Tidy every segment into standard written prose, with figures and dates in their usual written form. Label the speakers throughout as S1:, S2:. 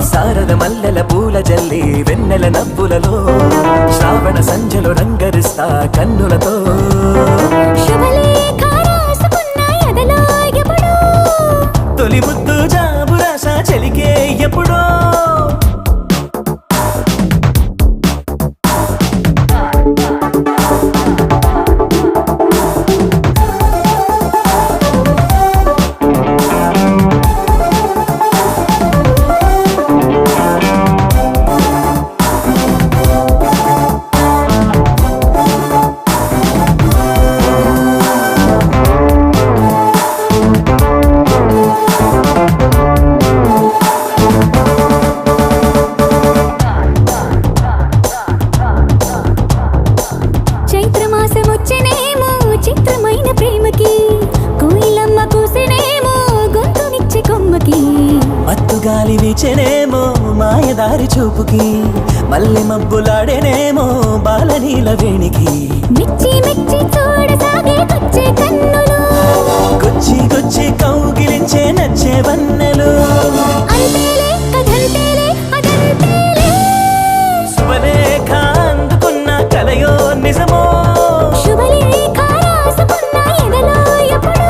S1: శారద మల్లెల పూల జల్లి వెన్నెల నవ్వులలో శ్రావణ సంధ్యలో రంగరిస్తా కన్నులతో తొలి ముద్దు జాబురాస చెలికే ఎప్పుడో మత్తుగాలి వీచెనేమో మాయదారి చూపుకి మల్లె మబ్బులాడేనేమో బాలనీల వేణికి
S2: మిచ్చి మిచ్చి చూడసాగే కొచ్చే కన్నులు
S1: గుచ్చి గుచ్చి కౌగిలించే నచ్చే వన్నెలు
S2: అంతేలే కథంతేలే అదంతేలే
S1: శుభలేఖ అందుకున్న కలయో నిజమో
S2: శుభలేఖ రాసుకున్న ఎదలో ఎప్పుడో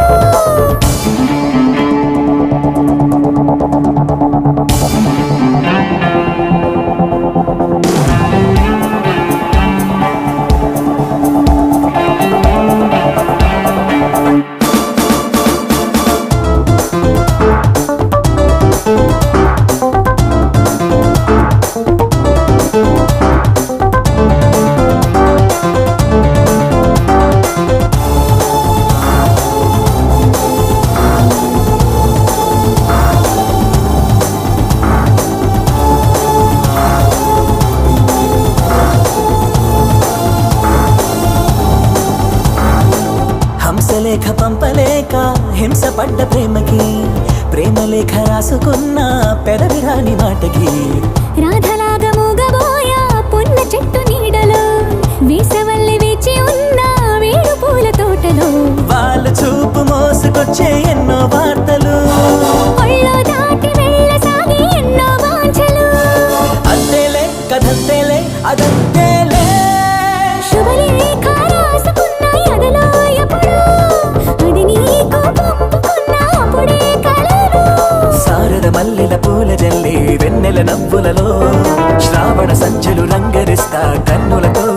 S1: హంసలేఖ పంపలేక హింస పడ్డ ప్రేమకి ప్రేమలేఖ రాసుకున్న పెదవిరాని మాటకి
S2: రాధలాగా మూగబోయా పొన్న చెట్టు నీడలో వేసవల్లి వేచి ఉన్న వేడు పూల తోటలో
S1: వాళ్ళు చూపు మోసుకొచ్చే ఎన్నో వార్తలు
S2: ఒళ్ళో దాటి వెళ్ళసాగి ఎన్నో వాంఛలు
S1: అంతేలే కథంతేలే అదంతేలే
S2: శుభలేఖ రాసుకున్న ఎదలో ఎప్పుడో అది నీకు పంపుకున్న అప్పుడే కలలు
S1: శారద మల్లెల పూల జల్లి వెన్నెల నవ్వులలో శ్రావణ సంధ్యలు రంగరిస్తా కన్నులతో